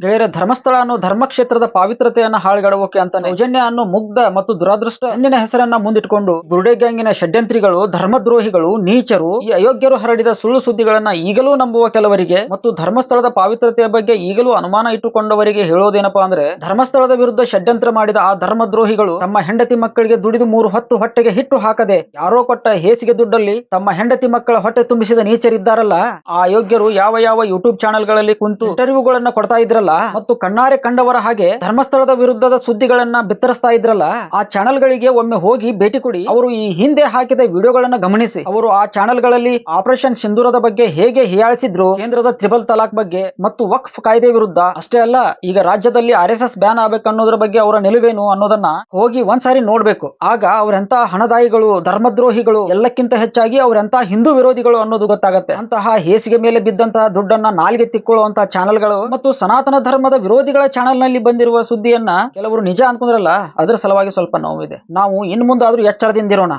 ಗೆಳೆಯರೆ, ಧರ್ಮಸ್ಥಳ ಅನ್ನೋ ಧರ್ಮಕ್ಷೇತ್ರದ ಪಾವಿತ್ರತೆಯನ್ನ ಹಾಳುಗೆಡವೋಕೆ ಅಂತ ಸೌಜನ್ಯ ಅನ್ನೋ ಮುಗ್ಧ ಮತ್ತು ದುರಾದೃಷ್ಟ ಹೆಣ್ಣಿನ ಹೆಸರನ್ನ ಮುಂದಿಟ್ಕೊಂಡು ಬುರುಡೆ ಗ್ಯಾಂಗಿನ ಷಡ್ಯಂತ್ರಿಗಳು, ಧರ್ಮದ್ರೋಹಿಗಳು, ನೀಚರು, ಈ ಅಯೋಗ್ಯರು ಹರಡಿದ ಸುಳ್ಳು ಸುದ್ದಿಗಳನ್ನ ಈಗಲೂ ನಂಬುವ ಕೆಲವರಿಗೆ ಮತ್ತು ಧರ್ಮಸ್ಥಳದ ಪಾವಿತ್ರತೆಯ ಬಗ್ಗೆ ಈಗಲೂ ಅನುಮಾನ ಇಟ್ಟುಕೊಂಡವರಿಗೆ ಹೇಳೋದೇನಪ್ಪಾ ಅಂದ್ರೆ, ಧರ್ಮಸ್ಥಳದ ವಿರುದ್ಧ ಷಡ್ಯಂತ್ರ ಮಾಡಿದ ಆ ಧರ್ಮದ್ರೋಹಿಗಳು ತಮ್ಮ ಹೆಂಡತಿ ಮಕ್ಕಳಿಗೆ ದುಡಿದು 3 ಹೊತ್ತು ಹೊಟ್ಟೆಗೆ ಹಿಟ್ಟು ಹಾಕದೆ ಯಾರೋ ಕೊಟ್ಟ ಹೇಸಿಗೆ ದುಡ್ಡಲ್ಲಿ ತಮ್ಮ ಹೆಂಡತಿ ಮಕ್ಕಳ ಹೊಟ್ಟೆ ತುಂಬಿಸಿದ ನೀಚರಿದ್ದಾರಲ್ಲ, ಆ ಅಯೋಗ್ಯರು ಯಾವ ಯೂಟ್ಯೂಬ್ ಚಾನೆಲ್ಗಳಲ್ಲಿ ಕುಂತು ಇಂಟರ್ವ್ಯೂಗಳನ್ನ ಕೊಡ್ತಾ ಇದ್ರಲ್ಲ ಮತ್ತು ಕಣ್ಣಾರೆ ಕಂಡವರ ಹಾಗೆ ಧರ್ಮಸ್ಥಳದ ವಿರುದ್ಧದ ಸುದ್ದಿಗಳನ್ನ ಬಿತ್ತರಿಸ್ತಾ ಇದ್ರಲ್ಲ, ಆ ಚಾನೆಲ್ ಗಳಿಗೆ ಒಮ್ಮೆ ಹೋಗಿ ಭೇಟಿ ಕೊಡಿ. ಅವರು ಈ ಹಿಂದೆ ಹಾಕಿದ ವಿಡಿಯೋಗಳನ್ನ ಗಮನಿಸಿ. ಅವರು ಆ ಚಾನೆಲ್ ಗಳಲ್ಲಿ ಆಪರೇಷನ್ ಸಿಂಧೂರದ ಬಗ್ಗೆ ಹೇಗೆ ಹೀಯಾಳಿಸಿದ್ರು, ಕೇಂದ್ರದ ತ್ರಿಬಲ್ ತಲಾಕ್ ಬಗ್ಗೆ ಮತ್ತು ವಕ್ಫ್ ಕಾಯ್ದೆ ವಿರುದ್ಧ. ಅಷ್ಟೇ ಅಲ್ಲ, ಈಗ ರಾಜ್ಯದಲ್ಲಿ RSS ಬ್ಯಾನ್ ಆಗ್ಬೇಕನ್ನೋದ್ರ ಬಗ್ಗೆ ಅವರ ನಿಲುವೇನು ಅನ್ನೋದನ್ನ ಹೋಗಿ ಒಂದ್ಸಾರಿ ನೋಡ್ಬೇಕು. ಆಗ ಅವರೆಂತ ಹಣದಾಯಿಗಳು, ಧರ್ಮದ್ರೋಹಿಗಳು, ಎಲ್ಲಕ್ಕಿಂತ ಹೆಚ್ಚಾಗಿ ಅವರೆಂತ ಹಿಂದೂ ವಿರೋಧಿಗಳು ಅನ್ನೋದು ಗೊತ್ತಾಗತ್ತೆ. ಅಂತಹ ಹೇಸಿಗೆ ಮೇಲೆ ಬಿದ್ದಂತಹ ದುಡ್ಡನ್ನ ನಾಲಿಗೆ ತಿಕ್ಕೊಳ್ಳುವಂತಹ ಚಾನೆಲ್ಗಳು ಮತ್ತು ಸನಾತನ ಧರ್ಮದ ವಿರೋಧಿಗಳ ಚಾನೆಲ್ ನಲ್ಲಿ ಬಂದಿರುವ ಸುದ್ದಿಯನ್ನ ಕೆಲವರು ನಿಜ ಅನ್ಕೊಂಡ್ರಲ್ಲ, ಅದರ ಸಲುವಾಗಿ ಸ್ವಲ್ಪ ನೋವಿದೆ. ನಾವು ಇನ್ ಮುಂದಾದ್ರೂ ಎಚ್ಚರದಿಂದಿರೋಣ.